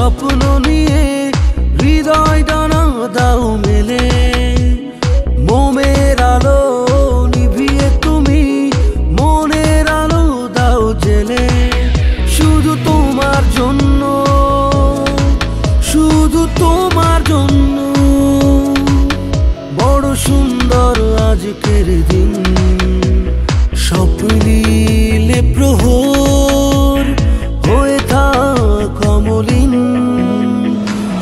স্বপ্ন নিয়ে হৃদয় ডানা দাও মেলে। মোমের আলো নিভিয়ে তুমি মনের আলো দাও জেলে। শুধু তোমার জন্য, শুধু তোমার জন্য। বড় সুন্দর আজকের দিন, স্বপ্নিলে প্রহর হয়ে থাক অমলিন।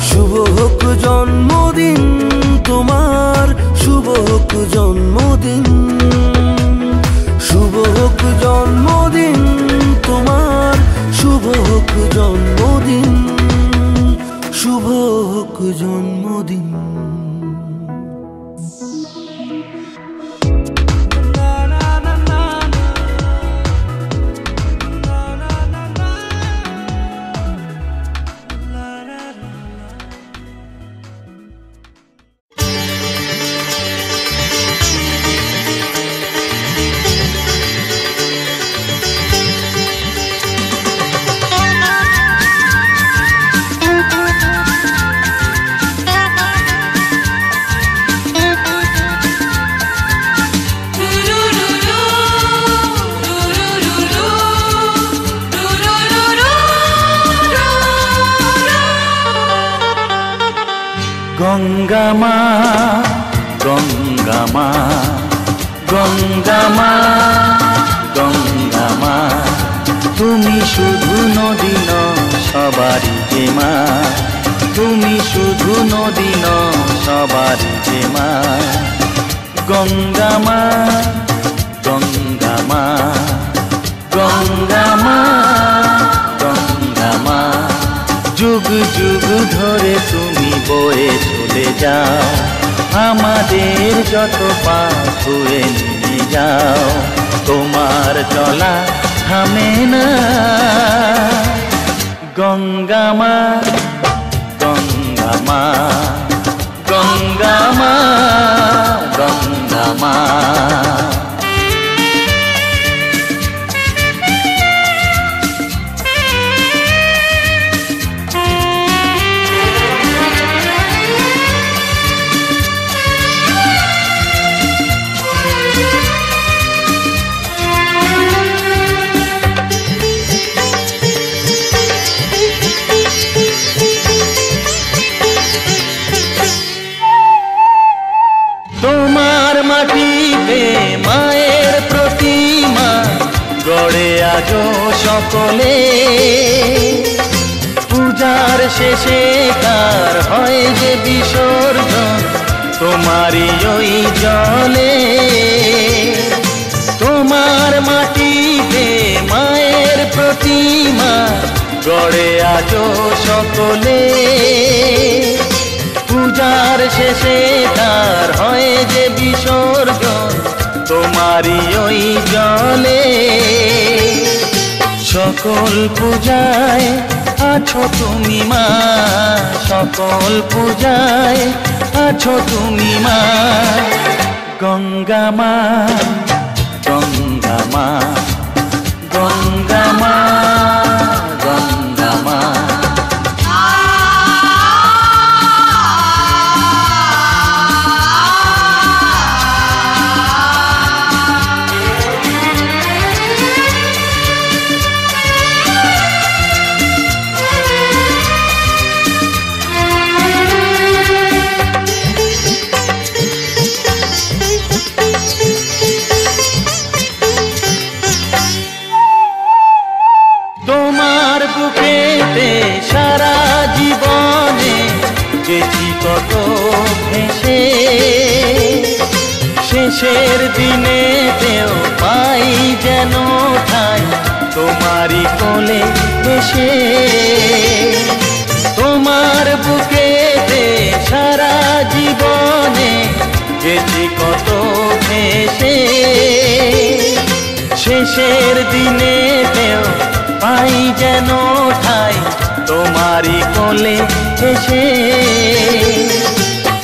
শুভ হোক জন্মদিন তোমার, শুভ হোক জন্মদিন। শুভ হোক জন্মদিন তোমার, শুভ হোক জন্মদিন। শুভ হোক জন্মদিন। গঙ্গা মা, গঙ্গা মা, গঙ্গা মা, গঙ্গা মা, তুমি শুধু নদী নও সবারই যে মা। তুমি শুধু নদী নও সবারই যে মা। গঙ্গা মা, গঙ্গা মা, গঙ্গা মা, গঙ্গা মা, যুগ যুগ ধরে তুমি বয়ে চলে যাও, আমাদের যত পাপ ধুয়ে নিয়ে যাও। তোমার চলা থামে না। গঙ্গা মা, গঙ্গা মা, গঙ্গা মা, গঙ্গা মা। তোমার মাটিতে মায়ের প্রতিমা গড়ে আজো সকলে। পূজার শেষে কার হয় যে বিসর্জন তোমারই ওই জলে। তোমার মাটিতে মায়ের প্রতিমা গড়ে আজো সকলে। পূজার শেষে তার হয় যে বিসর্জন তোমারই ওই জলে। সকল পূজায় আছো তুমি মা, সকল পূজায় আছো তুমি মা। গঙ্গা মা, গঙ্গা মা, গঙ্গা মা, গঙ্গা মা। তোমার বুকেতে সারা জীবনে গেছি কত ভেসে। শেষের দিনেতেও পাই যেন ঠাই তোমারই কোলে এসে। তোমার বুকেতে সারা জীবনে গেছি কত ভেসে। শেষের দিনেতেও পাই যেন ঠাই তোমারই কোলে এসে।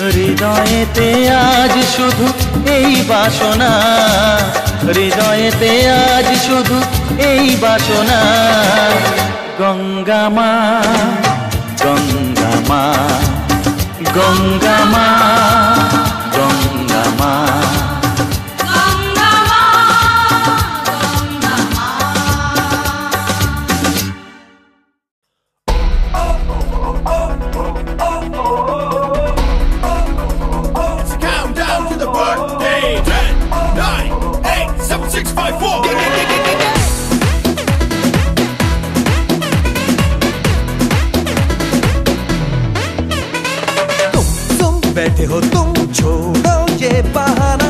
হৃদয়েতে আজ শুধু এই বাসনা, হৃদয়েতে আজ শুধু এই বাসনা। গঙ্গা মা, गंगा माँ, गंगा माँ, गंगा माँ। बैठे हो तुम, छोड़ो ये बहाना।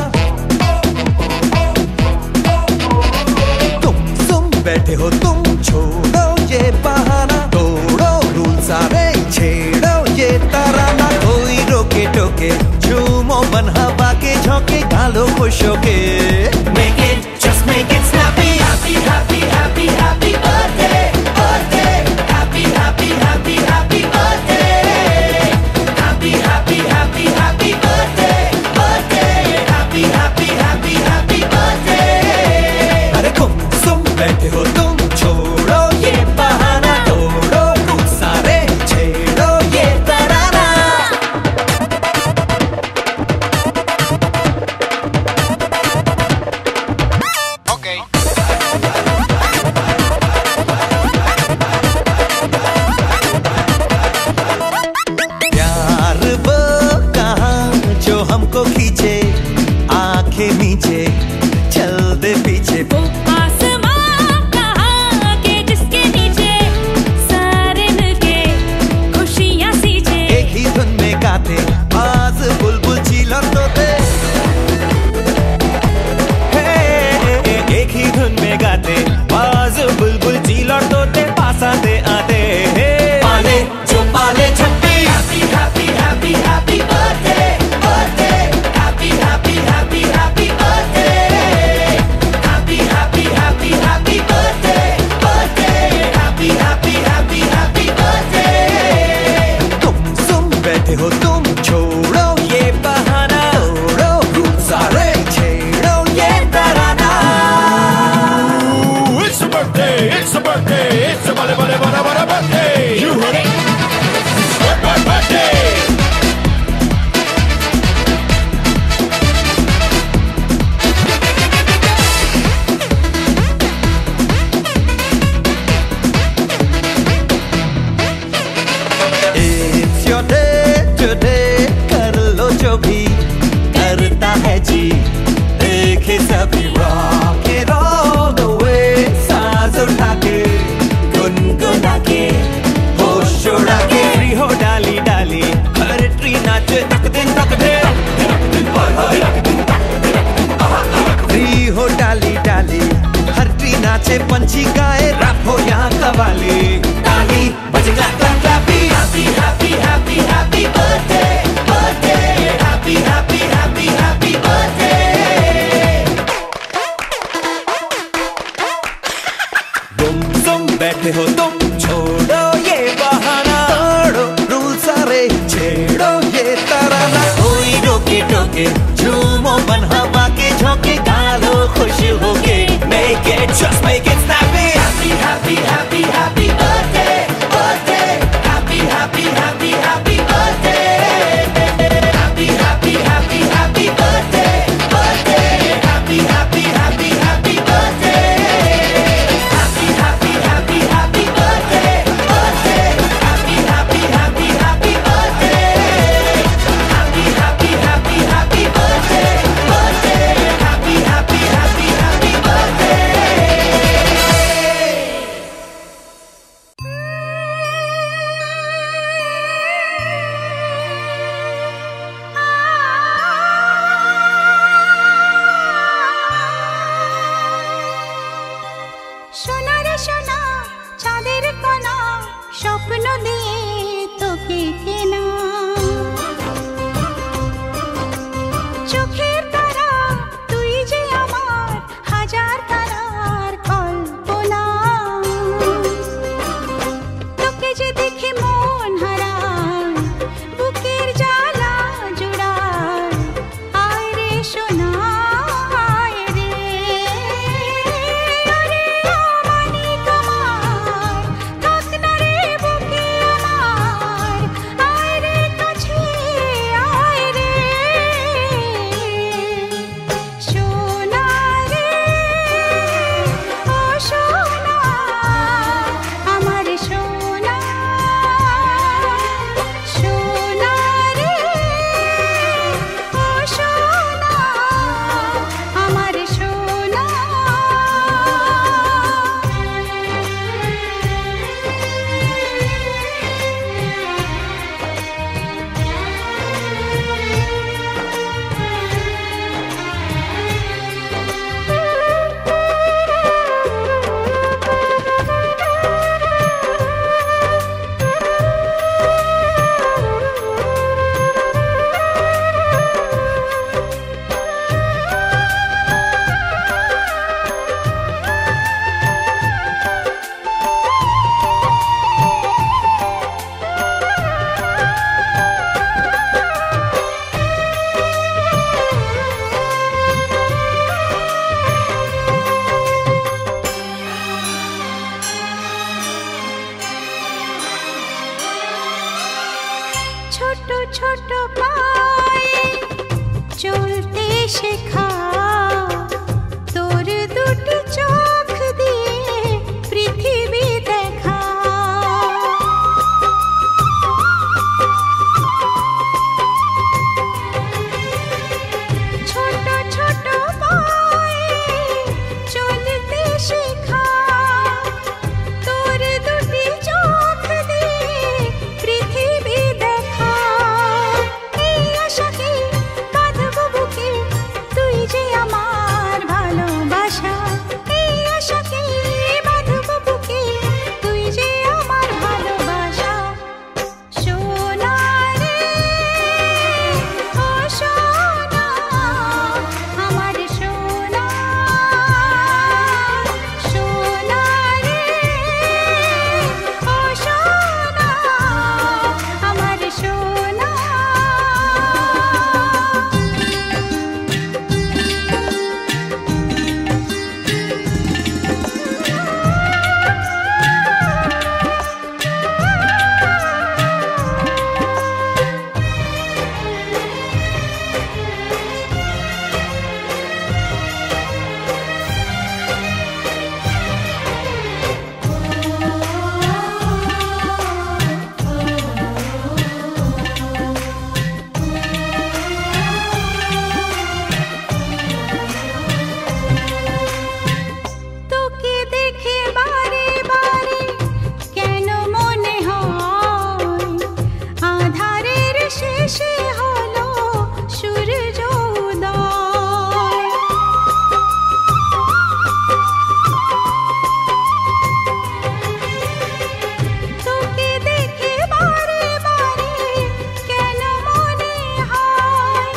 तुम बैठे हो तुम, छोड़ो ये बहाना। तोड़ो रूल सारे, छेड़ो ये तराना। कोई रोके टोके, झूमो मन हवा के झोंके, गालो खुश होके। Make it, just make it snappy. Happy, happy, happy, happy birthday, birthday. Happy, happy, happy, happy birthday. Happy, happy, happy, happy birthday, birthday. Happy, happy, happy, happy birthday. अरे तुम बैठे हो तुम, छोड़ो ये बहाना। तोड़ो रूल सारे, छेड़ो ये तराना। Okay. प्यार वो कहाँ जो हमको खींचे, आंखें नीचे चल दे पीछे। वो आसमां कहाँ के जिसके नीचे सारे मिलके खुशियाँ सींचे। एक ही धुन में गाते बाज बुलबुल चील और तोते। एक ही धुन में गाते बाज बुलबुल चील और तोते। पास आते आते पाले जो पाले छप्पी। Happy, happy, happy, happy birthday, birthday. Happy, happy, happy, happy birthday. Happy, happy, happy, happy birthday, birthday. Happy, happy, happy, happy birthday. तुम बैठे हो तुम, छोड़ो ये बहाना। तोड़ो रूल सारे, छेड़ो ये तराना। It's a birthday, it's a birthday, it's a birthday. You heard it? Birthday. It's your day today, कर लो जो भी करता है जी। देखे सभी rock it all the way, सांस उठा के गुनगुना के होश उड़ा के। फ्री हो डाली डाली हर ट्री नाचे, तक दिन फ्री हो डाली डाली हर ट्री नाचे, पंछी गाए रैप हो यहाँ कवाली। ताली बजेगा क्लैप क्लैपी। Happy, happy, happy, happy birthday, birthday. Happy, happy, happy, happy birthday. तुम बैठे हो तुम, छोड़ो ये बहाना। तोड़ो रूल सारे, छेड़ो ये तराना। कोई रोके टोके, झूमो मन हवा के झोंके, गालो खुश होके। Make it, just make it snappy. ছোট ছোট পায়ে চলতে শেখা, তোর দুটি চোখ দিয়ে পৃথিবী দেখা। ছোট ছোট পায়ে চলতে শেখা, তোর দুটি চোখ দিয়ে পৃথিবী দেখা। এই আশাকে বাঁধব বুকে, তুই যে আমার ভালোবাসা। এই আশাকে বাঁধব বুকে, তুই যে আমার ভালোবাসা। সোনা রে ও সোনা, আমার সোনা। সোনা রে ও সোনা, আমার সোনা। তোকে দেখে বারে বারে কেন মনে হয় আধারের শেষে হলো সূর্য উদয়। তোকে দেখে বারে বারে কেন মনে হয়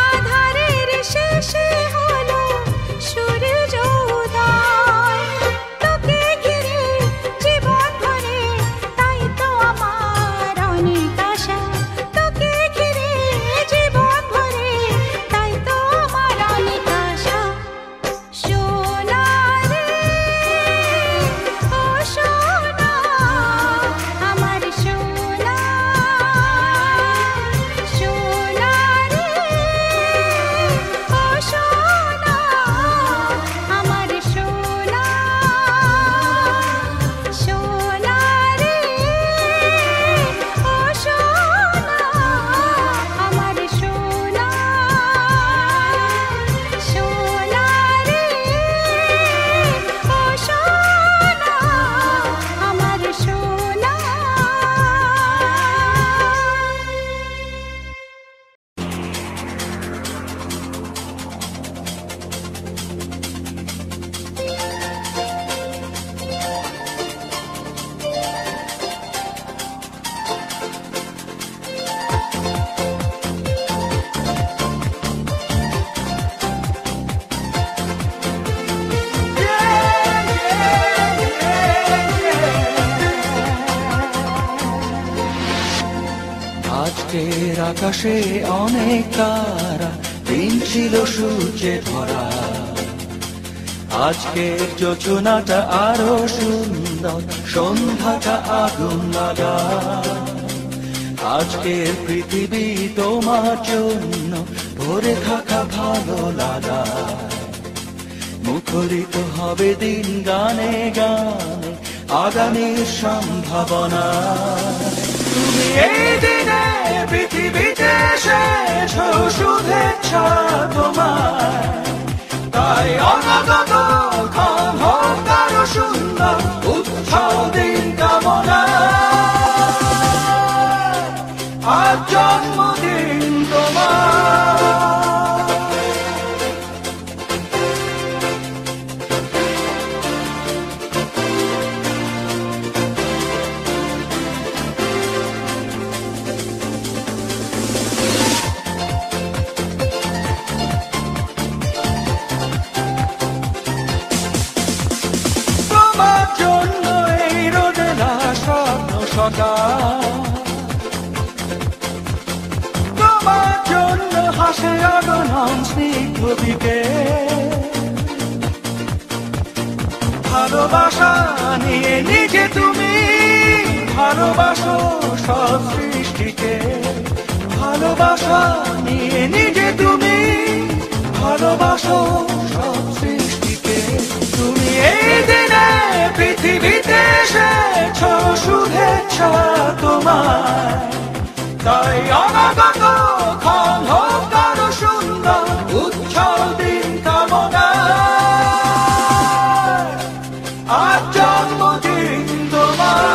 আধারের শেষে হলো সূর্য উদয়। তোকে ঘিরে জীবন ভরে, তাই তো আমার অনেক আশা। তোকে ঘিরে জীবন ভরে, তাই তো আমার অনেক আশা। সোনা রে ও সোনা, আমার সোনা। সোনা রে ও সোনা, আমার সোনা। সোনা রে ও সোনা, আমার সোনা। সোনা রে ও সোনা, আমার সোনা। আজকের আকাশে অনেক তারা, দিন ছিল সূর্যে ভরা। আজকের যোজনাটা আরো সুন্দর, সন্ধ্যাটা আগুন লাগা। আজকের পৃথিবী তোমার জন্য ভরে থাকা ভালো লাগা। মুখরিত হবে দিন গানে গানে, আগামীর সম্ভাবনা। তুমি এই দিনে পৃথিবীতে এসেছো, শুভেচ্ছা তোমার। তাই অনাগত ক্ষণ হোক আরো সুন্দর, উৎসব দিন কামনা। আজ জন্মদিন তোমার। তোমার জন্য এই রোদেলা স্বপ্ন সকাল। তোমার জন্য হাসে অগণন স্নিগ্ধ বিকেল। ভালোবাসা নিয়ে নিজে তুমি ভালোবাসো সব সৃষ্টিকে। ভালোবাসা নিয়ে নিজে তুমি ভালোবাসো সব সৃষ্টিকে। তুমি এই দিনে পৃথিবীতে এসেছো শুভেচ্ছা তোমার, তাই অনাগত ক্ষণ হোক আরো সুন্দর উজ্জ্বল দিন কামনা। আজ জন্মদিন তোমার।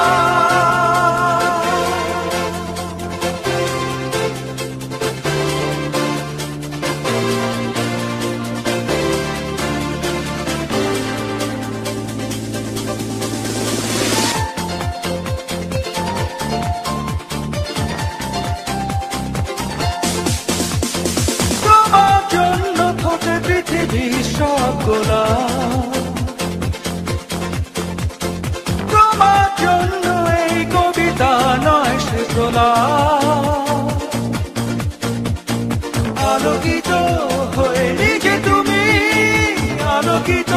তোমার জন্য ফোটে পৃথিবীর সব গোলাপ, তোমার জন্য এই কবিতা নয় সে গোলাপ। আলোকিত হয়ে নিজে তুমি আলোকিত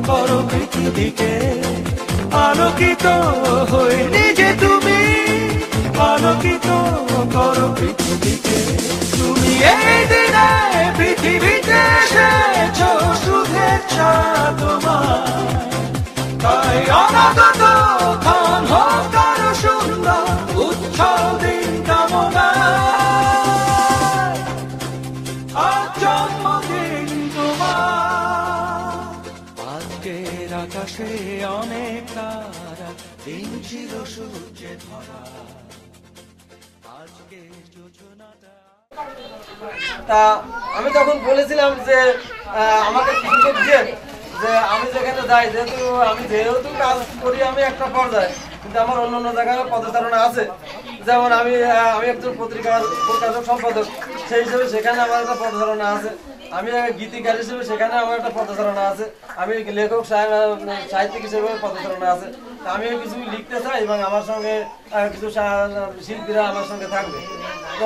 করো পৃথিবীকে, আলোকিত হয়ে নিজে তুমি আলোকিত করো পৃথিবীকে। তুমি এই দিনে পৃথিবীতে এসেছো শুভেচ্ছা তোমার, তাই অনাগত ক্ষণ হোক আরো সুন্দর উজ্জ্বল দিন কামনা। আজ জন্মদিন তোমার। আজকের আকাশে অনেক তারা, দিন ছিল সূর্যে ধরা, আজকে যোজনাটা। তা আমি তখন বলেছিলাম যে আমাকে সুযোগ দিয়ে যে আমি যেখানে যাই, যেহেতু কাজ করি আমি একটা পর্যায়ে, কিন্তু আমার অন্য জায়গায় পদচারণা আছে। যেমন আমি একজন পত্রিকার প্রকাশক সম্পাদক, সেই হিসেবে সেখানে আমার একটা পদচারণা আছে। আমি গীতিকার হিসেবে সেখানে আমার একটা পদচারণা আছে। আমি লেখক সাহিত্যিক হিসেবে পদচারণা আছে। আমি কিছু লিখতে চাই এবং আমার সঙ্গে কিছু শিল্পীরা আমার সঙ্গে থাকবে।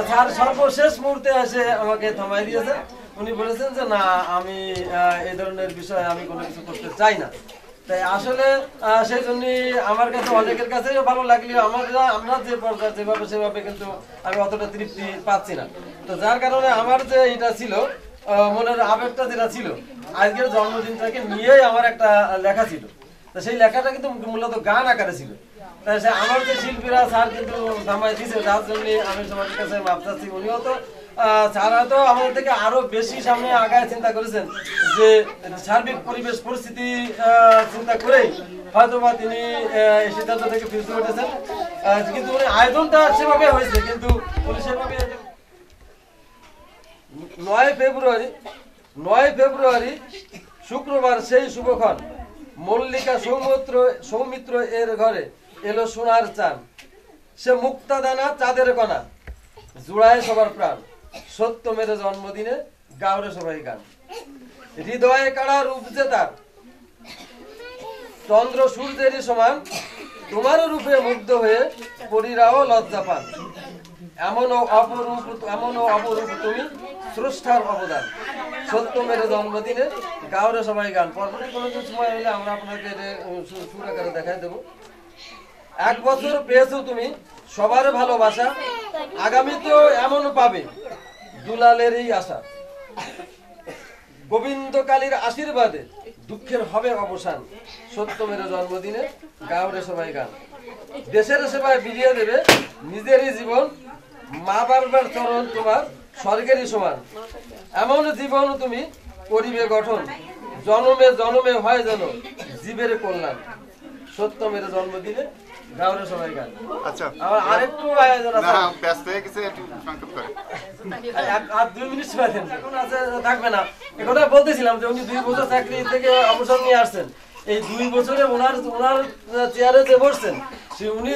স্যার সর্বশেষ মুহূর্তে এসে আমাকে থামাই দিয়েছে। উনি বলেছেন যে না, আমি এই ধরনের বিষয়ে আমি কোনো কিছু করতে চাই না। তাই আসলে সেই জন্যই আমার কাছে অনেকের কাছেই ভালো লাগলেও আমরা যে পর্যায়ে যেভাবে সেভাবে কিন্তু আমি অতটা তৃপ্তি পাচ্ছি না। তো যার কারণে আমার যে এটা ছিল মনের আবেগটা যেটা ছিল, আজকের জন্মদিনটাকে নিয়েই আমার একটা লেখা ছিল। তো সেই লেখাটা কিন্তু মূলত গান আকারে ছিল। তাই আমার যে শিল্পীরা স্যার কিন্তু থামাই দিয়েছে, যার জন্য আমি সবার কাছে মাপ চাচ্ছি। উনিও তো স্যার হয়তো আমাদের থেকে আরো বেশি সামনে আগায় চিন্তা করেছেন, যে সার্বিক পরিবেশ পরিস্থিতি চিন্তা করেই হয়তো বা তিনি এই সিদ্ধান্ত থেকে ফিরতে উঠেছেন। কিন্তু উনি আয়োজনটা সেভাবে হয়েছে, কিন্তু উনি সেভাবে 9 ফেব্রুয়ারি শুক্রবার সেই শুভক্ষণ, মল্লিকা সৌমিত্র এর ঘরে এলো সোনার চাঁদ, সে মুক্তাদানা চাঁদের কণা, জুড়ায় সবার প্রাণ, সত্য মেরে জন্মদিনে গাওরে সবাই গান। হৃদয়ে কাড়া রূপ যে তার, চন্দ্র সূর্যেরই সমান, তোমারও রূপে মুগ্ধ হয়ে পরীরাও লজ্জা পান। এমনও অপরূপ তুমি স্রষ্টার অবদান, সত্য মেরে জন্মদিনে গাওরে সবাই গান। পরবর্তী কোনো সময় হলে আমরা আপনাকে সুর আকারে দেখাই দেবো। 1 বছর পেয়েছো তুমি সবার ভালোবাসা, আগামীতেও এমন পাবে দুলালেরই আশা। গোবিন্দ কালীর আশীর্বাদে দুঃখের হবে অবসান, সত্য মেরে জন্মদিনে গাওরে সবাই গান। দেশের সেবায় বিলিয়ে দেবে নিজেরই জীবন, মা বাবার চরণ তোমার স্বর্গেরই সমান। এমন জীবন তুমি করিবে গঠন, জনমে জনমে হয় যেন জীবের কল্যাণ, সত্য মেরে জন্মদিনে গাওরে সবাই গান। আচ্ছা, আমার আরেকটু আয়োজন আছে, ব্যস্ত হয়ে গেছে, একটু সংক্ষেপ করে আর 2 মিনিট পাবেন, এখন আছে থাকবে না। একথা বলতেছিলাম যে উনি 2 বছর চাকরি থেকে অবসর নিয়ে আসছেন। এই 2 বছরে ওনার চেয়ারে যে বসছেন, উনি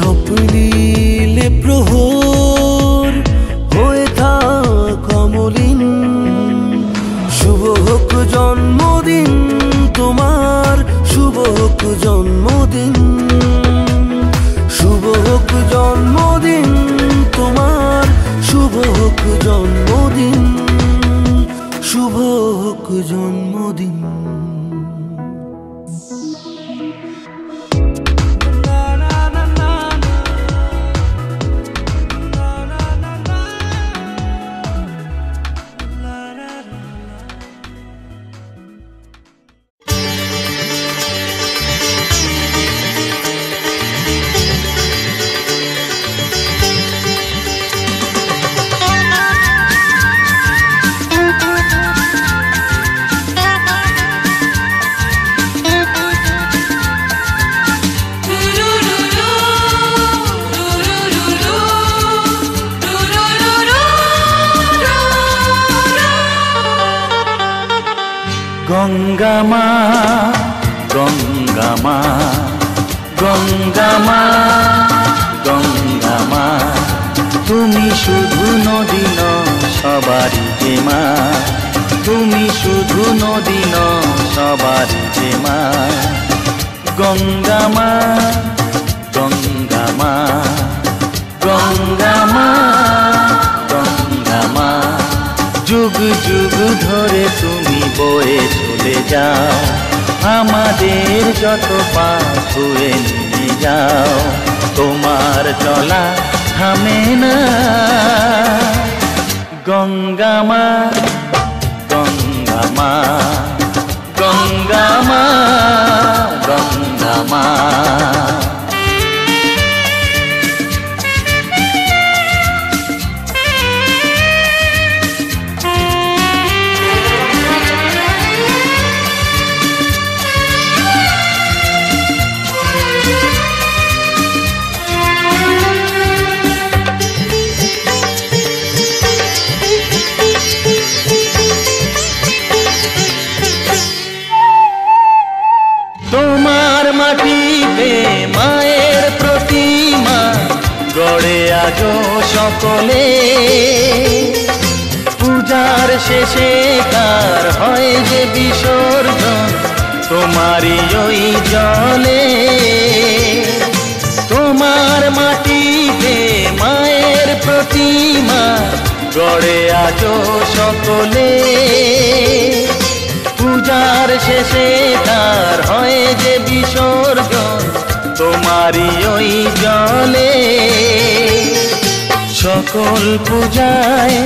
স্বপ্নীলে প্রহর হয়ে থাক অমলিন। শুভ হোক জন্মদিন তোমার, শুভ হোক জন্মদিন, শুভ হোক জন্মদিন তোমার, শুভ হোক জন্মদিন, শুভ হোক জন্মদিন। গঙ্গা মা, গঙ্গা মা, গঙ্গা মা, গঙ্গা মা, তুমি শুধু নদী নও সবারই যে মা, তুমি শুধু নদী নও সবারই যে মা। গঙ্গা মা, গঙ্গা মা, গঙ্গা মা, গঙ্গা মা, যুগ যুগ ধরে তুমি বয়ে চলে যাও, আমাদের যত পাপ ধুয়ে নিয়ে যাও, তোমার চলা থামে না। গঙ্গা মা, গঙ্গা মা, গঙ্গা মা, গঙ্গা মা। তোমার মাটিতে মায়ের প্রতিমা গড়ে আজো সকলে, পূজার শেষে কার হয় যে বিসর্জন তোমারই ওই জলে। তোমার মাটিতে মায়ের প্রতিমা গড়ে আজো সকলে, পূজার শেষে তার হয় যে বিসর্জন তোমারই ওই জলে। সকল পূজায়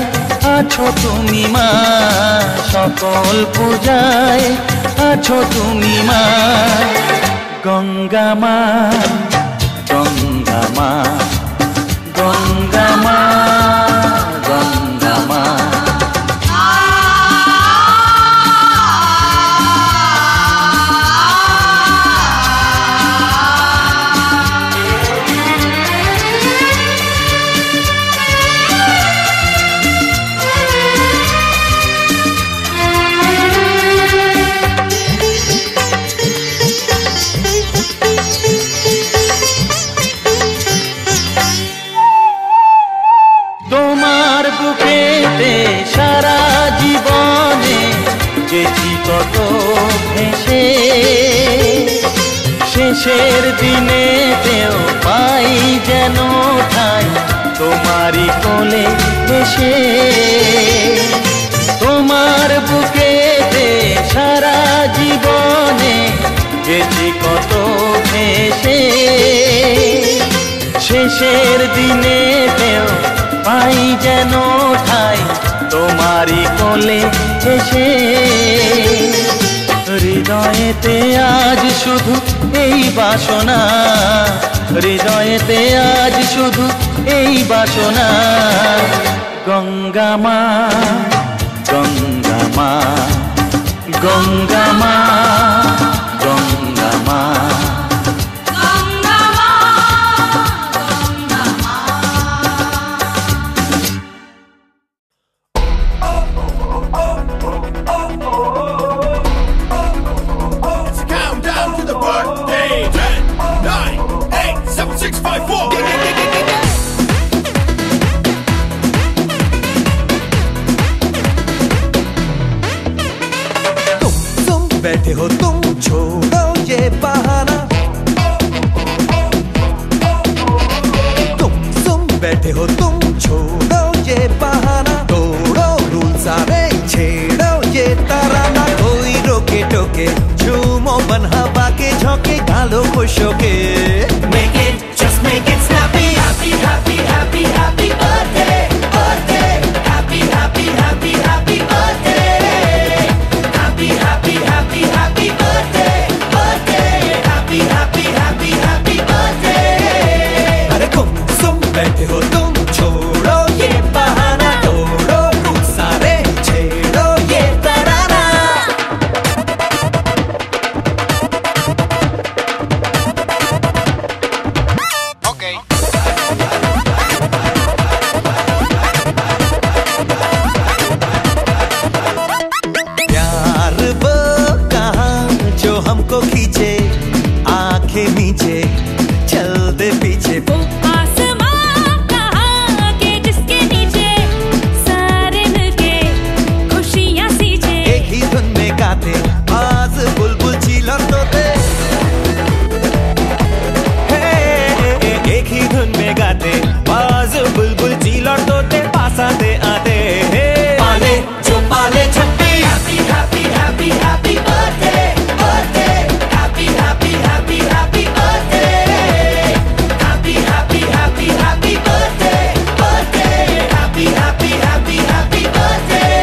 আছো তুমি মা, সকল পূজায় আছো তুমি মা। গঙ্গা মা, গঙ্গা মা, গঙ্গা মা, গঙ্গা মা। তোমার বুকেতে সারা জীবনে গেছি কত ভেসে, শেষের দিনেতেও পাই যেন ঠাই তোমারই কোলে এসে। তোমার বুকেতে সারা জীবনে গেছি কত ভেসে, শেষের দিনেতেও পাই যেন ঠাই তোমারই কোলে এসে। হৃদয়েতে আজ শুধু এই বাসনা, হৃদয়েতে আজ শুধু এই বাসনা। গঙ্গা মা, গঙ্গা মা, গঙ্গা মা, গঙ্গা মা। Countdown to the birthday. 10, 9, 8, 7, 6, 5, 4. बैठे हो तुम छोड़ो ये बहाना, तोड़ो रूल सारे, छेड़ो ये तराना। कोई रोके टोके, झूमो बन हवा के झोंके, गालो खुश होके। Make it, just make it snappy. Happy, happy, happy, happy birthday, birthday. Happy, happy, happy, happy birthday. Happy, happy, happy, happy birthday, birthday. Happy, happy, happy, happy birthday. अरे गुम बैठे हो तुम, छोड़ो ये बहाना, तोड़ो रूल सारे, छेड़ो ये तराना। Okay. प्यार वो कहाँ जो हमको खींचे, आंखें नीचे चल दे पीछे। वो आसमां कहाँ के जिसके नीचे सारे मिलके खुशियाँ सींचे। एक ही धुन में गाते आज बुलबुल चील और तोते, एक ही धुन में गाते आज बुलबुल चील और तोते, पास आते आते पाले जो पाले छप्पी। Happy, happy, happy, happy birthday, birthday. Happy, happy, happy, happy birthday. Happy, happy, happy, happy birthday, birthday. Happy, happy, happy, happy birthday.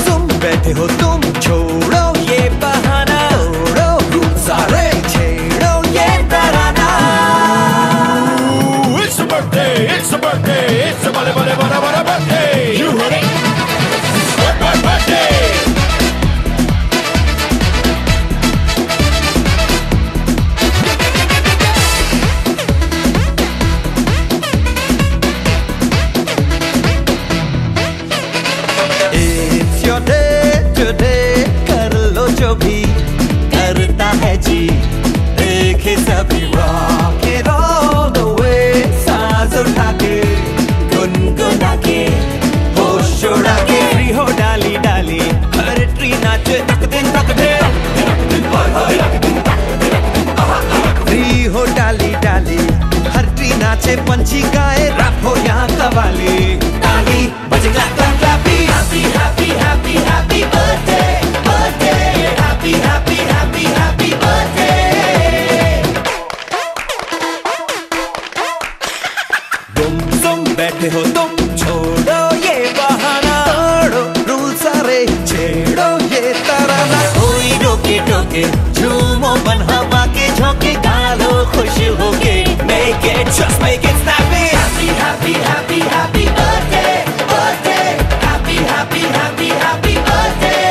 तुम बैठे हो तुम, छोड़ो ये बहाना, तोड़ो रूल सारे, छेड़ो ये तराना। Ooh, it's a birthday, it's a birthday, it's a birthday. You heard it. Birthday. It's your day today, कर लो जो भी करता है जी, देखे सभी rock it all the way, सांस उठा के गुनगुना के होश उड़ा के। फ्री हो डाली डाली हर ट्री नाचे तक दिन फ्री हो डाली डाली हर ट्री नाचे, पंछी गाए रैप हो यहाँ कवाली, ताली बजे क्लैप क्लैप क्लैपी। Happy, happy, happy, happy birthday, birthday. Happy, happy, happy, happy birthday. तुम बैठे हो तुम, छोड़ो ये बहाना, तोड़ो रूल सारे, छेड़ो ये तराना। कोई रोके टोके, झूमो बन हवा के झोंके, गालो खुश होके। Make it, just make it snappy. Happy, happy, happy, happy birthday, birthday. Happy, happy, happy, happy birthday.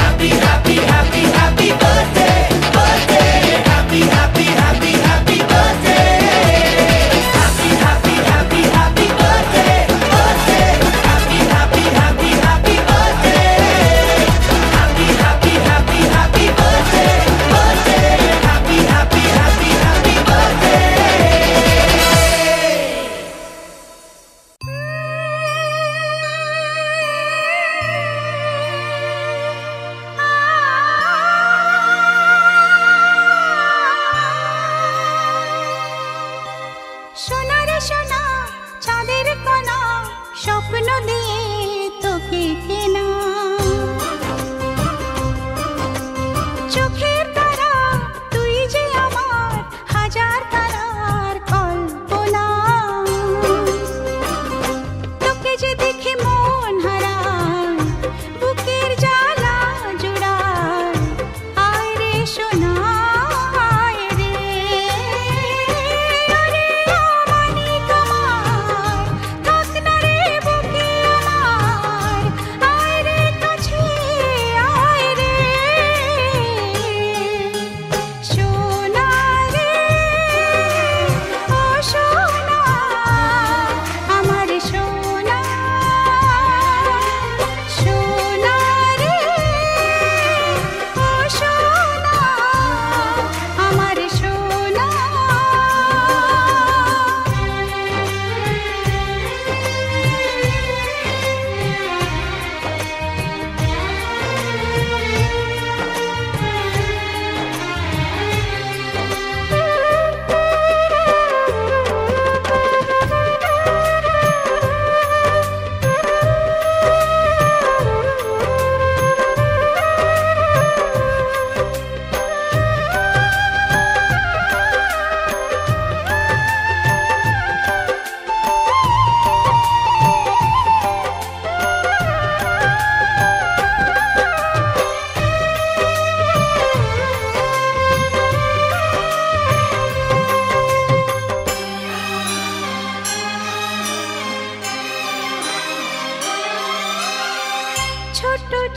Happy, happy, happy, happy birthday, birthday. Happy, happy, happy, happy birthday. Happy, happy, happy, happy birthday, birthday. Happy, happy, happy, happy birthday. Happy, happy, happy, happy birthday, birthday. Happy, happy, happy, happy birthday. সোনা রে সোনা, চাঁদের কণা, স্বপ্ন দিয়ে তোকে কেনা। চোখের তারা, তুই যে আমার হাজার তারার কল্পনা। তোকে যে দেখে মন হারায়, বুকের জ্বালা জুড়ায়। আয় রে সোনা, আয় রে, আরে আমানি তোমার, থাক না রে বুকে আমার।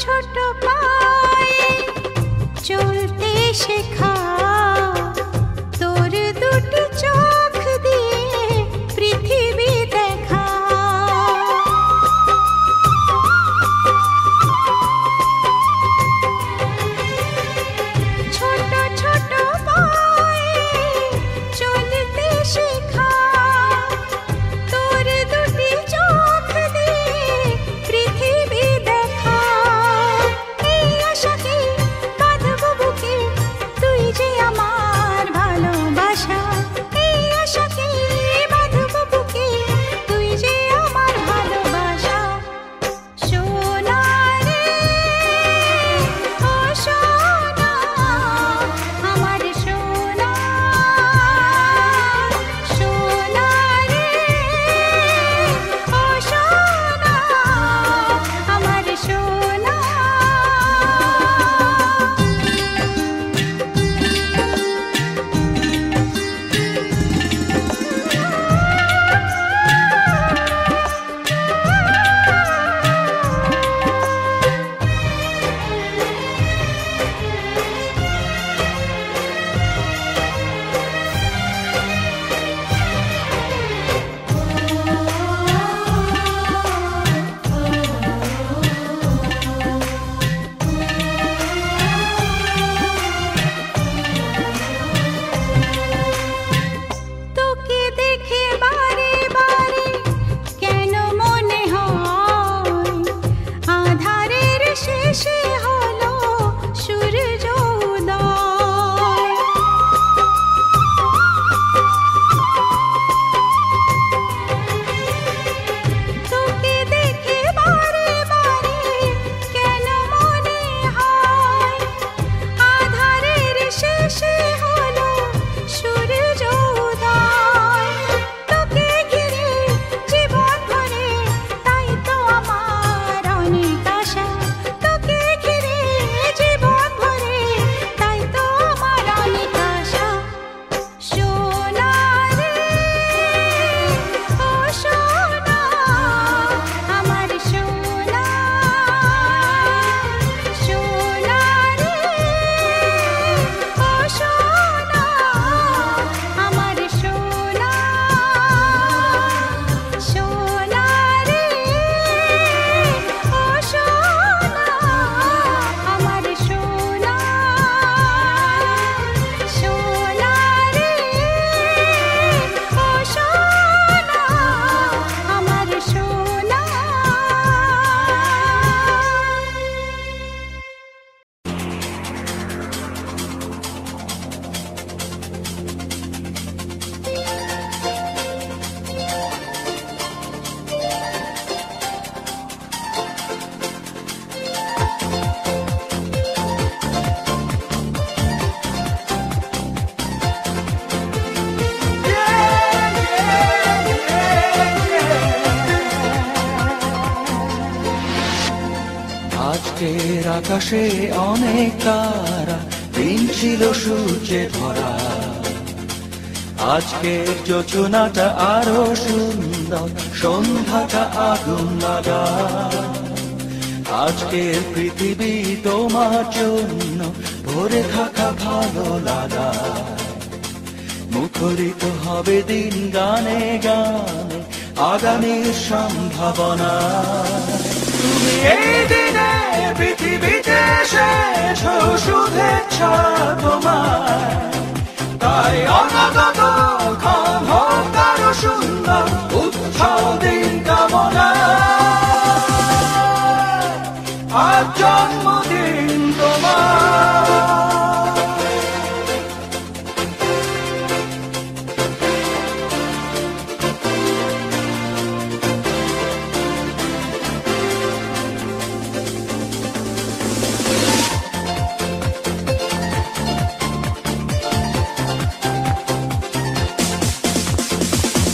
ছোট পায়ে চলতে শেখা, তোর দুটি চোখ দিয়ে পৃথিবী দেখা। ছোট ছোট পায়ে চলতে শেখা, তোর দুটি চোখ দিয়ে পৃথিবী দেখা। এই আশাকে বাঁধব বুকে, তুই যে আমার ভালোবাসা। এই আশাকে বাঁধব বুকে, তুই যে আমার ভালোবাসা। সোনা রে ও সোনা, আমার সোনা। সোনা রে ও সোনা, আমার সোনা। তোকে দেখে বারে বারে কেন মনে হয় আধারের শেষে হলো সূর্য উদয়। তোকে দেখে বারে বারে কেন মনে হয় আধারের শেষে হলো সূর্য উদয়। তোকে ঘিরে জীবন ভরে, তাই তো আমার অনেক আশা। তোকে ঘিরে জীবন ভরে, তাই তো আমার অনেক আশা। সোনা রে ও সোনা, আমার সোনা। সোনা রে ও সোনা, আমার সোনা। সোনা রে ও সোনা, আমার সোনা। সোনা রে ও সোনা, আমার সোনা। আজকের আকাশে অনেক তারা, দিন ছিল সূর্যে ভরা। আজকের যোজনাটা আরো সুন্দর, সন্ধ্যাটা আগুন লাগা। আজকের পৃথিবী তোমার জন্য ভরে থাকা ভালো লাগা। মুখরিত হবে দিন গানে গানে, আগামীর সম্ভাবনা। তুমি এই দিনে পৃথিবীতে এসেছো, শুভেচ্ছা তোমার। তাই অনাগত ক্ষণ হোক আরো সুন্দর, উৎসব দিন কামনা। আজ জন্মদিন তোমার।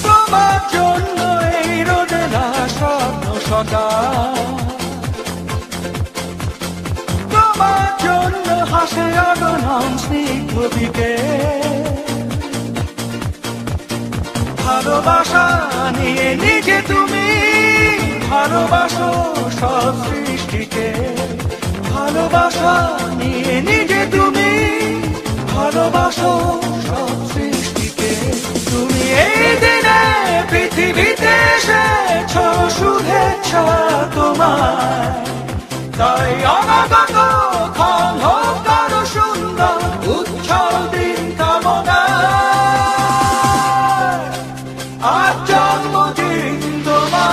তোমার জন্য এই রোদেলা স্বপ্ন সকাল। তোমার জন্য হাসে আগমন স্নিগ্ধ বিকেল। ভালোবাসা নিয়ে নিজে তুমি ভালোবাসো সব সৃষ্টিকে। ভালোবাসা নিয়ে নিজে তুমি ভালোবাসো সব সৃষ্টিকে। তুমি এই দিনে পৃথিবীতে এসেছ শুভেচ্ছা তোমার, তাই অনাগত ক্ষণ হোক আরো সুন্দর উজ্জ্বল দিন কামনা। আজ জন্মদিন তোমার।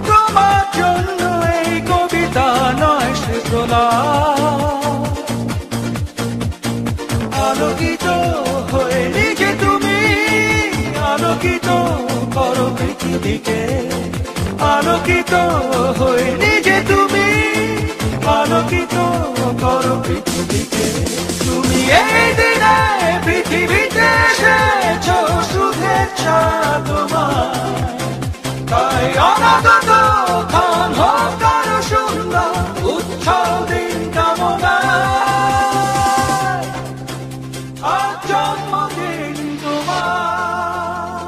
তোমার জন্য এই কবিতা নয় সে আলোকিত হয়ে নিজে তুমি আলোকিত করো পৃথিবীকে। আলোকিত হয়ে নিজে তুমি আলোকিত করো পৃথিবীকে। তুমি এই দিনে পৃথিবীতে এসেছ শুভেচ্ছা তোমার, তাই অনাগত ক্ষণ হোক আরো সুন্দর উজ্জ্বল দিন কামনা। আজ জন্মদিন তোমার।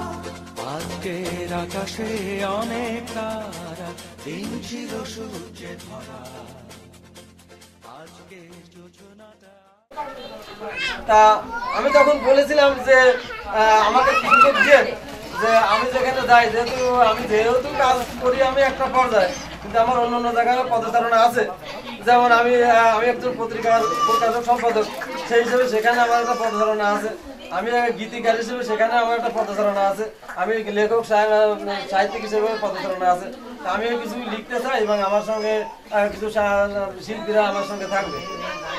আজকের আকাশে অনেক তারা, দিন ছিল সূর্যে ধরা। আজকের যোজনাটা তা আমি তখন বলেছিলাম যে আমাকে সুযোগ দিয়ে যে আমি যেখানে যাই, যেহেতু কাজ করি আমি একটা পর্যায়ে, কিন্তু আমার অন্য জায়গায় পদচারণা আছে। যেমন আমি একজন পত্রিকার প্রকাশক সম্পাদক, সেই হিসেবে সেখানে আমার একটা পদচারণা আছে। আমি গীতিকার হিসেবে সেখানে আমার একটা পদচারণা আছে। আমি লেখক সাহিত্যিক হিসেবে পদচারণা আছে। আমি কিছু লিখতে চাই এবং আমার সঙ্গে কিছু শিল্পীরা আমার সঙ্গে থাকবে।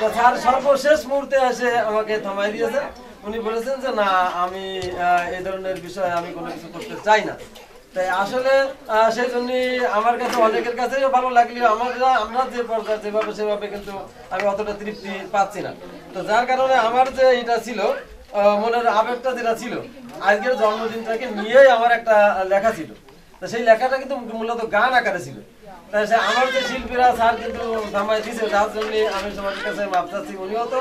তো স্যার সর্বশেষ মুহূর্তে এসে আমাকে থামাই দিয়েছে। উনি বলেছেন যে না, আমি এই ধরনের বিষয়ে আমি কোনো কিছু করতে চাই না। তাই আসলে সেই জন্যই আমার কাছে অনেকের কাছেই ভালো লাগলেও আমরা যে পর্যায়ে যেভাবে সেভাবে কিন্তু আমি অতটা তৃপ্তি পাচ্ছি না। তো যার কারণে আমার যে এটা ছিল মনের আবেগটা যেটা ছিল, আজকের জন্মদিনটাকে নিয়েই আমার একটা লেখা ছিল। তো সেই লেখাটা কিন্তু মূলত গান আকারে ছিল। তাই আমার যে শিল্পীরা স্যার কিন্তু থামাই দিয়েছে, তার জন্য আমি সবার কাছে মাপ চাচ্ছি। উনিও তো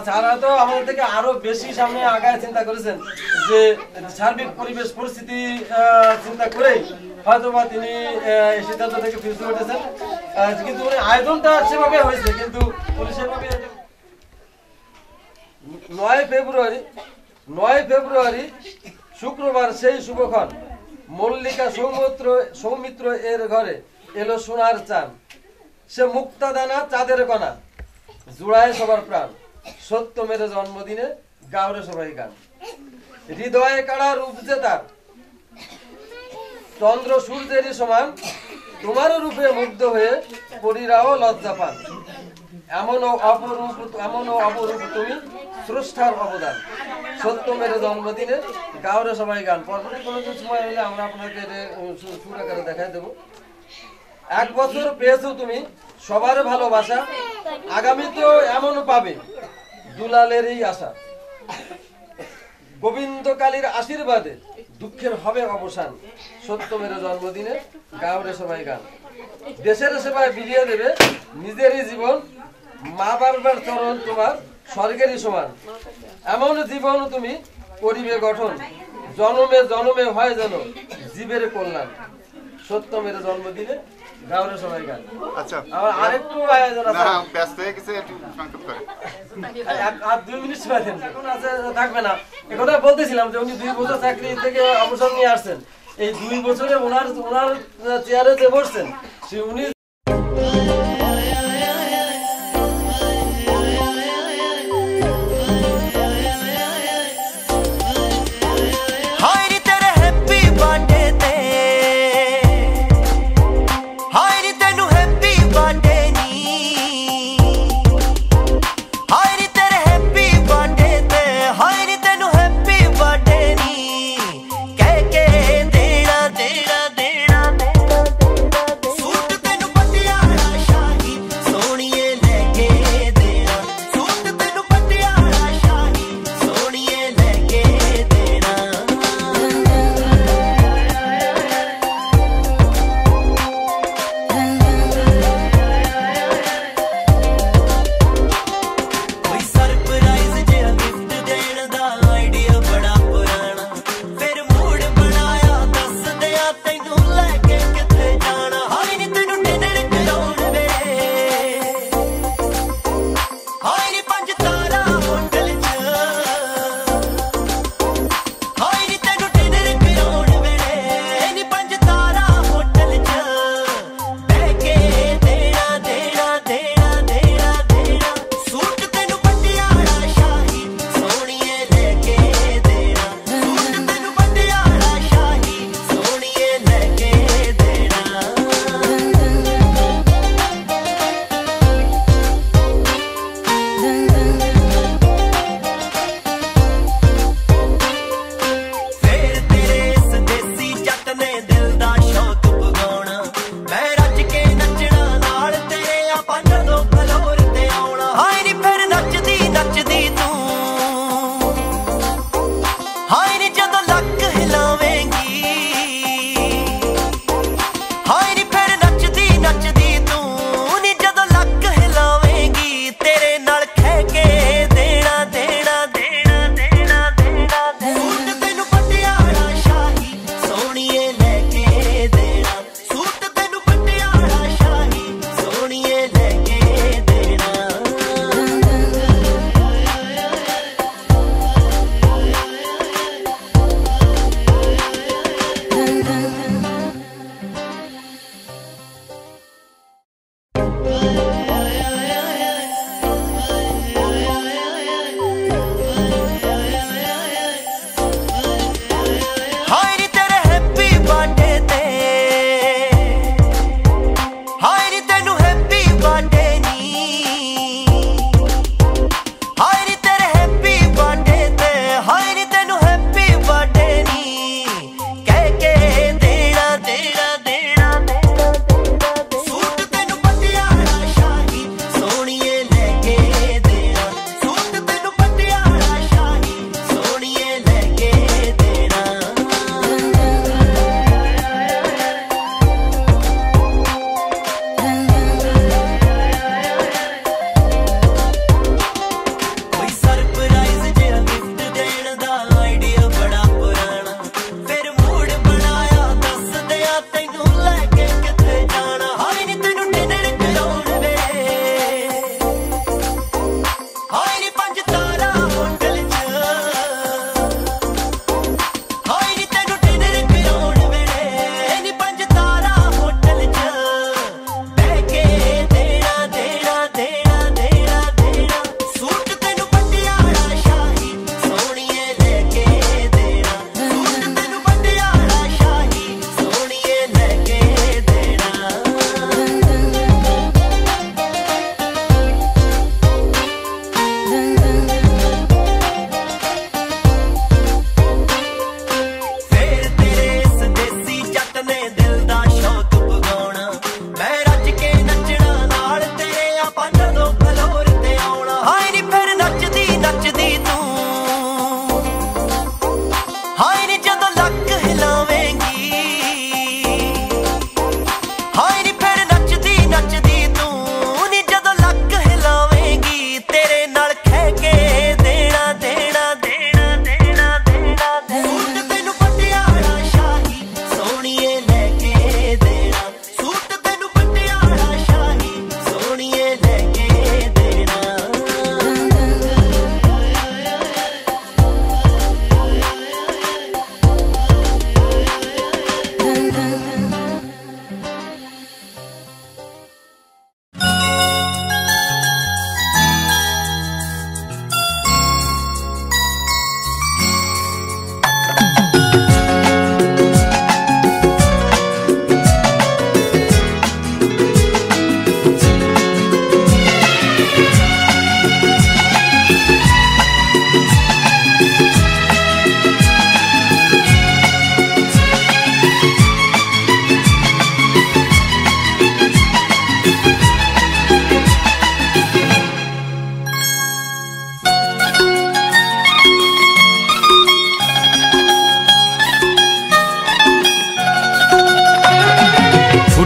স্যার হয়তো আমাদের থেকে আরো বেশি সামনে আগায় চিন্তা করেছেন, যে সার্বিক পরিবেশ পরিস্থিতি চিন্তা করেই হয়তো বা তিনি এই সিদ্ধান্ত থেকে ফিরে উঠেছেন। কিন্তু উনি আয়োজনটা সেভাবে হয়েছে, কিন্তু উনি সেভাবে 9 ফেব্রুয়ারি শুক্রবার সেই শুভক্ষণ, মল্লিকা সৌমিত্র এর ঘরে এলো সোনার চান। সে মুক্তা দানা চাঁদের কণা, জুড়ায় সবার প্রাণ। সত্য মেরে জন্মদিনে গাওরে সবাই গান। হৃদয়ে কাড়া রূপ যে তার, চন্দ্র সূর্যেরই সমান। তোমার রূপে মুগ্ধ হয়ে পরীরাও লজ্জা পান। এমনও অপরূপ তুমি, স্রষ্টার অবদান। সত্য মেরে জন্মদিনে গাওরে সবাই গান। পরবর্তী কোনো সময় হলে আমরা আপনাকে সুর আকারে দেখাই দেবো। 1 বছর পেয়েছো তুমি সবার ভালোবাসা, আগামী তো এমন পাবে দুলালেরই আশা। গোবিন্দকালীর আশীর্বাদে দুঃখের হবে অবসান। সত্য মেরে জন্মদিনে গাওরে সবাই গান। দেশের সেবায় বিলিয়ে দেবে নিজেরই জীবন, মা বাবার চরণ তোমার স্বর্গেরই সমান। এমন জীবন তুমি করিবে গঠন, জনমে জনমে হয় যেন জীবের কল্যাণ। সত্য মেরে জন্মদিনে গাওরে সবাই গান। আচ্ছা, আমার আরেকটু আয়োজন আছে। না ব্যস্ত হয়ে গেছে, একটু সংক্ষেপ করে। আর 2 মিনিট সময় দেন, এখন আছে থাকবে না। এখনো বলতেছিলাম যে উনি 2 বছর চাকরি থেকে অবসর নিয়ে আসছেন। এই 2 বছরে ওনার চেয়ারে যে বসছেন, উনি सूट तेनू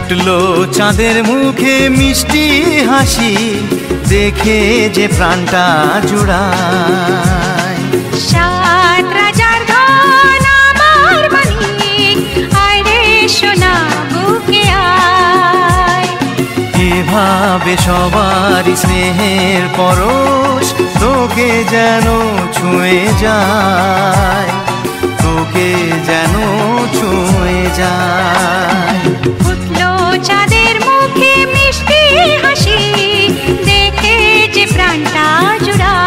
ফুটলো চাঁদের মুখে মিষ্টি হাসি দেখে যে প্রাণটা জুড়ায়। সাত রাজার ধন আমার মানিক, আয় রে সোনা বুকে আয়। এভাবে সবার স্নেহের পরশ তোকে যেন ছুঁয়ে যায়, তোকে যেন ছুঁয়ে যায়। ফুটলো চাঁদের মুখে মিষ্টি হাসি দেখে যে প্রাণটা জুড়ায়।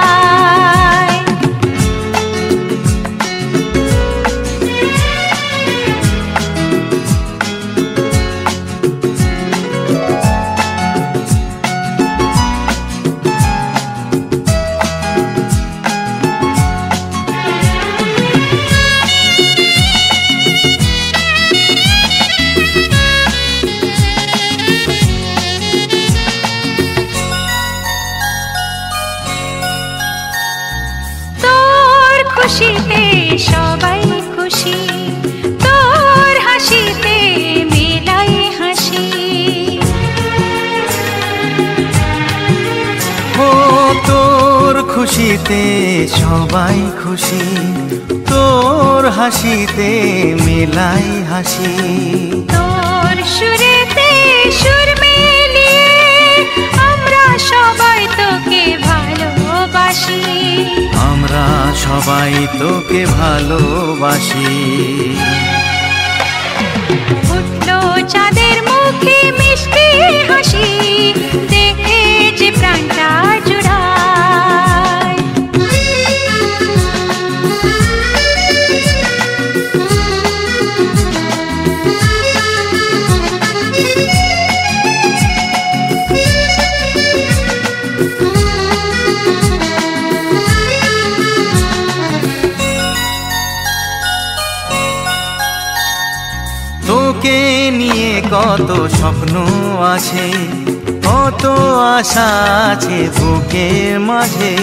খুশিতে সবাই খুশি, তোর হাসিতে মেলাই হাসি। ও তোর খুশিতে সবাই খুশি, তোর হাসিতে মেলাই হাসি। তোর সুরেতে সুর মিলিয়ে আমরা সবাই তোকে ভালোবাসি, আমরা সবাই তোকে ভালোবাসি। ফুটলো চাঁদের মুখে মিষ্টি হাসি দেখে যে প্রাণটা জুড়ায়। তোকে নিয়ে কত স্বপ্ন আছে, কত আশা আছে বুকের মাঝে।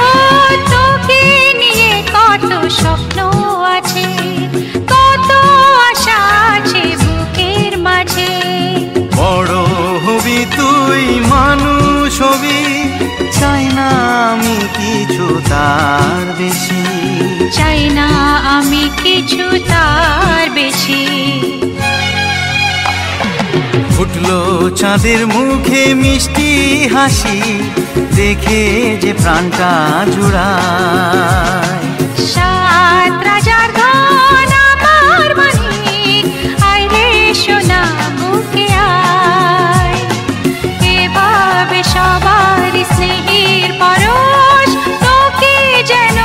ও তোকে নিয়ে কত স্বপ্ন আছে, কত আশা আছে বুকের মাঝে। বড় হবি তুই মানুষ হবি, চাই না আমি কিছু তার বেশি, চাই না আমি কিছু তার বেশি। ফুটলো চাঁদের মুখে মিষ্টি হাসি দেখে যে প্রাণটা জুড়ায়। সাত রাজার ধন আমার মানিক, আয় রে সোনা বুকে আয়। এভাবে সবার স্নেহের পরশ তোকে যেন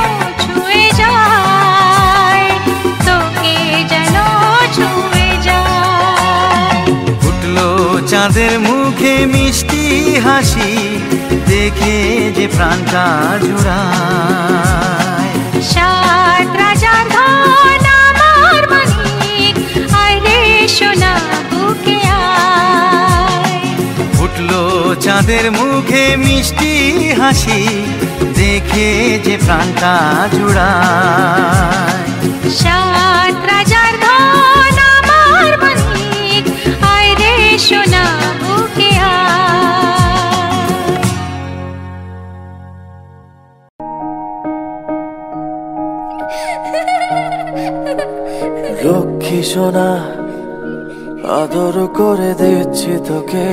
ছুঁয়ে যায়, তোকে যেন ছুঁয়ে যায়। ফুটলো চাঁদের মুখে মিষ্টি হাসি দেখে যে প্রাণটা জুড়ায়। সাত রাজার ধন আমার মানিক, আয় রে সোনা বুকে আয়। ফুটলো চাঁদের মুখে মিষ্টি হাসি দেখে যে প্রাণটা জুড়ায়। সাত রাজার ধন আমার মানিক, আয় রে সোনা বুকে আয়। লক্ষ্মী সোনা আদর করে দিচ্ছি তোকে,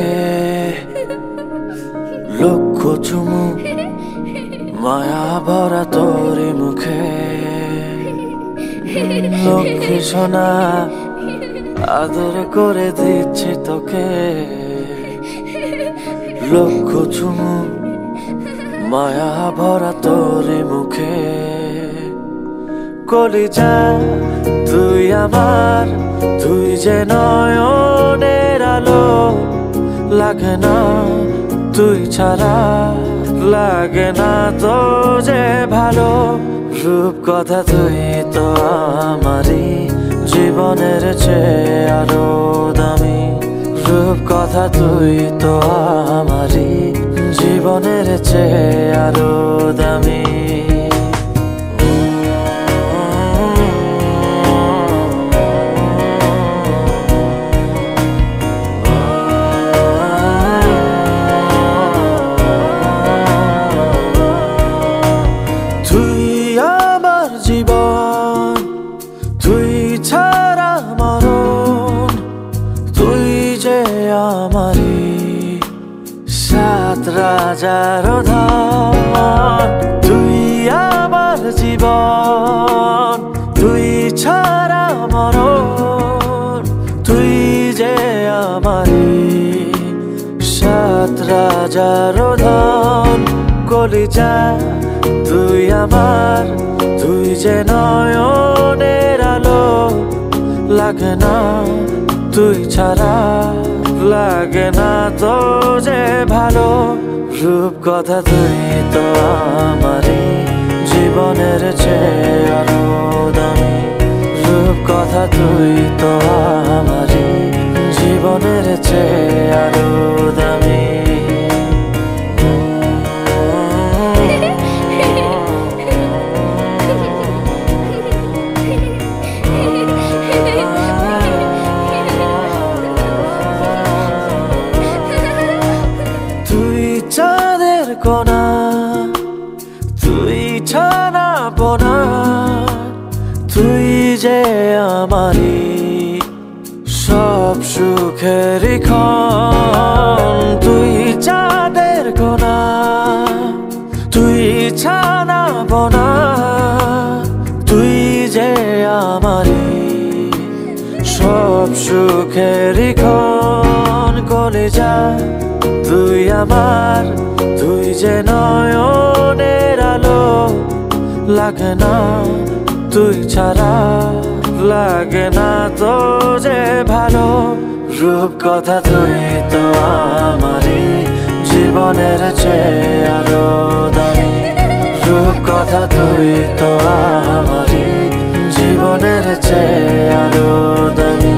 লক্ষ চুমু মায়া ভরা তোর মুখে। লক্ষ্মী সোনা আদর করে দিচ্ছি তোকে, লক্ষ চুমু মায়া ভরা তোর মুখে। কলিজা তুই আমার, তুই যে নয়নের আলো, লাগে না তুই ছাড়া, লাগে না তো যে ভালো। রূপ কথা তুই তো আমারই জীবনের চেয়ে আরো দামি, রূপ কথা তুই তো আমারই জীবনের চেয়ে আরো দামি। হাজারো ধন তুই আমার জীবন তুই ছাড়া মরণ তুই যে আমারই সাত রাজারো ধন কলিজা তুই আমার তুই যে নয়নের আলো লাগে না তুই ছাড়া লাগে না তো যে ভালো রূপ কথা তুই তো আমারই জীবনের চেয়ে আরো দামি রূপ কথা তুই তো আমারই জীবনের চেয়ে আরো দামি চাঁদের কোনা তুই ছানা বোনা তুই যে আমারই সব সুখের ক্ষণ তুই চাঁদের কোনা তুই ছানা বোনা তুই যে আমারই সব সুখের ক্ষণ কলিজা তুই আমার তুই যে নয়নের আলো লাগে না তুই ছাড়া লাগে না তো যে ভালো রূপ কথা তুই তো আমারই জীবনের চেয়ে আরো দামি রূপ কথা তুই তো আমারই জীবনের চেয়ে আরো দামি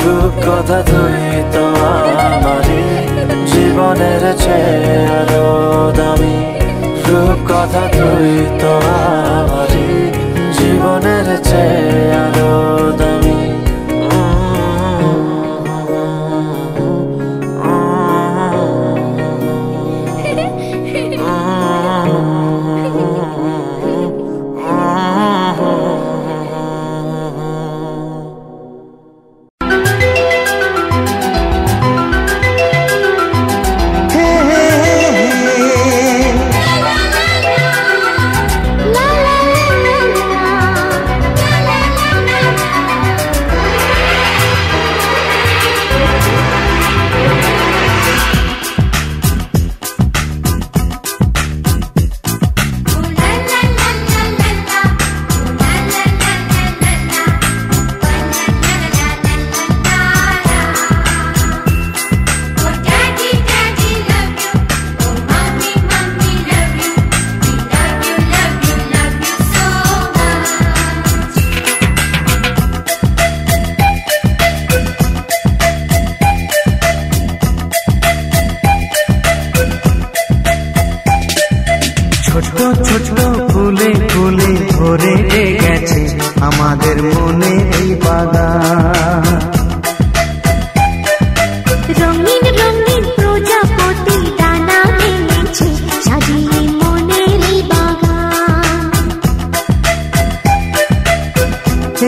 রূপ কথা তুই তো আমারই জীবনের চেয়ে আরো দামি রূপ কথা তুই তো আমারই জীবনের চেয়ে আরো দামি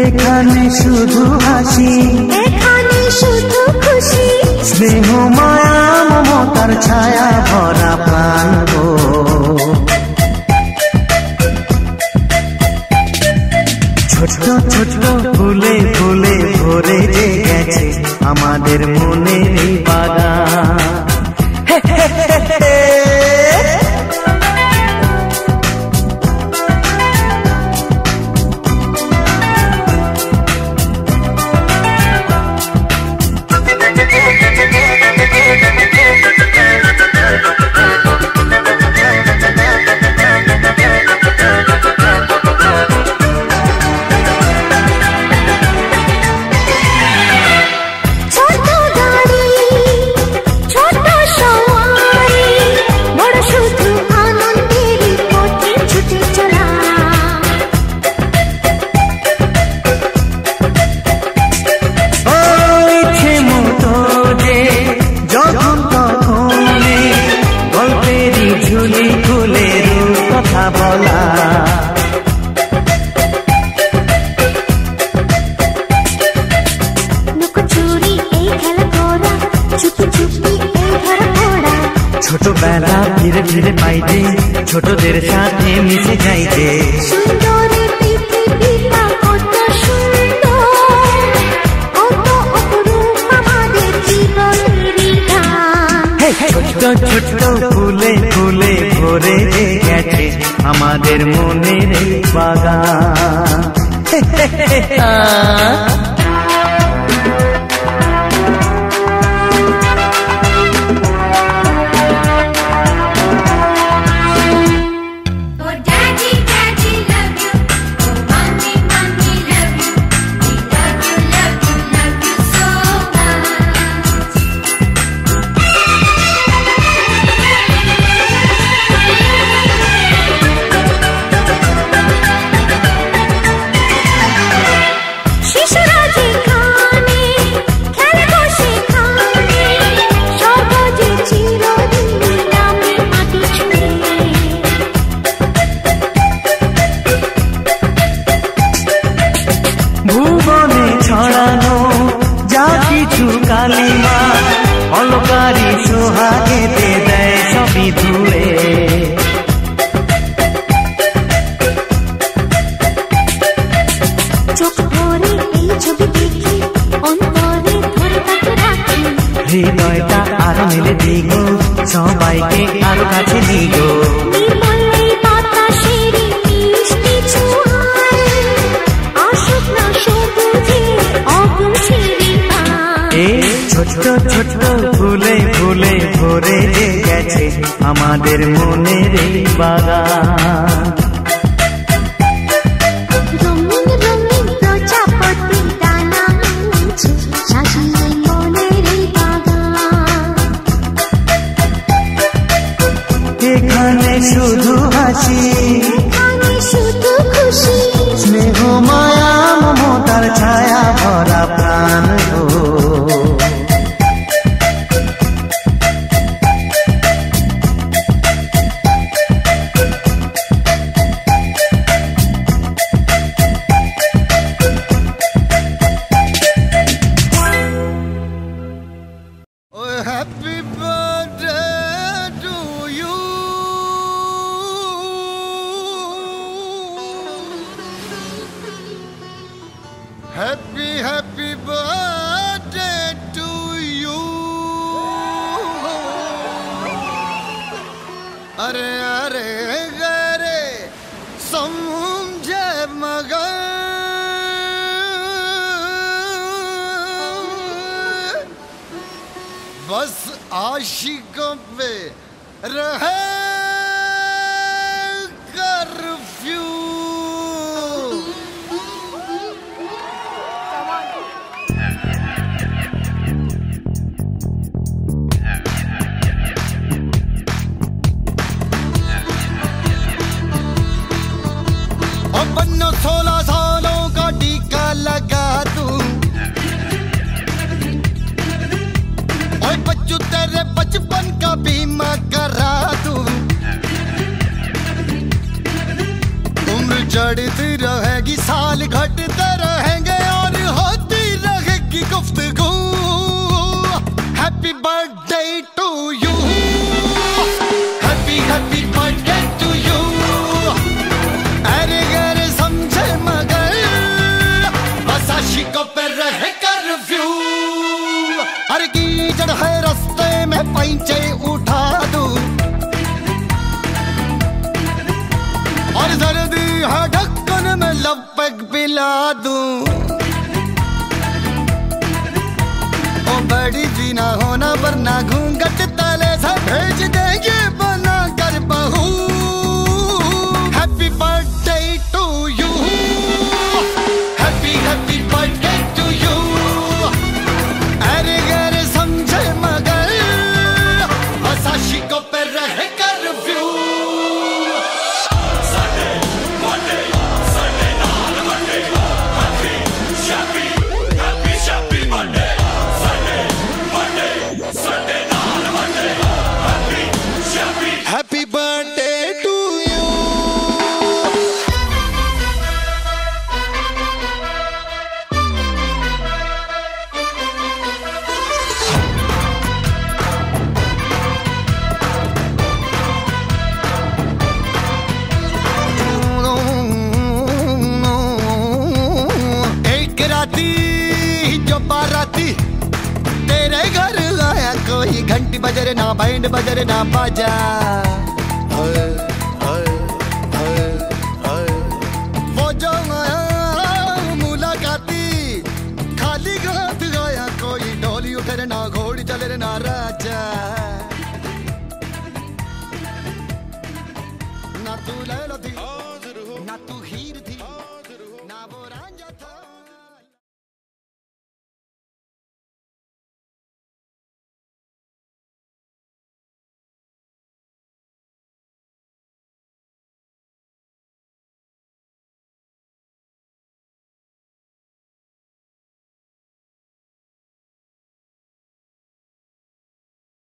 এখানে শুধু হাসি, এখানে শুধু খুশি, স্নেহ মায়া মমতার ছায়া ভরা প্রাণ গো। ছোট ছোট ফুলে ফুলে ভরে যে গেছে আমাদের মনের এই বাগান। ছোট গাড়ি ছোট সওয়ার ফিরে পাইতে ছোটদের সাথে মিশে যাইতে সুন্দর পৃথিবীটা কত সুন্দর, কত অপরূপ আমাদের জীবনেরই গান। ছোট্ট ছোট্ট ফুলে ফুলে ভরে গেছে আমাদের মনের বাগান। ভুবনে ছড়ানো যা কিছু কালিমা অলকারি সোহাগেতে দেয় সবই ধুয়ে। চোখ ভরে এই ছবি দেখি, অন্তরে ধরে তাকে রাখি, হৃদয়টা আরো মেলে দিগো, সবাইকে আরো কাছে দিগো। নির্মল এই বাতাসের মিষ্টি ছোঁয়ায় আসুক না সবুজে অগুছিরি পায়। এই ছোট্ট ছোট্ট ফুলে ফুলে ভরে গেছে আমাদের মনের এই বাগান। রঙিন রঙিন প্রজাপতি ডানা মেলছে সাজিয়ে মনের এই বাগান। এখানে শুধু হাসি, এখানে শুধু খুশি, স্নেহ মায়া মমতার ছায়া ভরা প্রাণ গো। Happy birthday to you. Happy, happy birthday to you. अरे अरे गरे समझे मगर बस आशिकों पे रहे कर्फ्यू। और बन्नो 16 सालों का टीका लगा दूं, और बच्चू तेरे बचपन का बीमा करा दूं। उम्र चढ़ती रहेगी, साल घटते रहेंगे और होती रहेगी गुफ्तगू। Happy birthday to you, happy happy birthday to you. अरे गरे समझे मगर बस आशिकों पे रहे कर्फ्यू। हर कीचड़ है रास्ते में पैंचे उठा दूं, और सर्दी है ढक्कन में लपक पिला दूं। ओ बड़ी जी ना होना वरना घूंघट तले से भेज देंगे बना कर बहू। Happy birthday to you, happy happy birthday to you. अरे गरे समझे मगर बस आशिकों पे रहे कर्फ्यू। Sunday, बजरे ना बैंड बजरे ना बाजा वो जो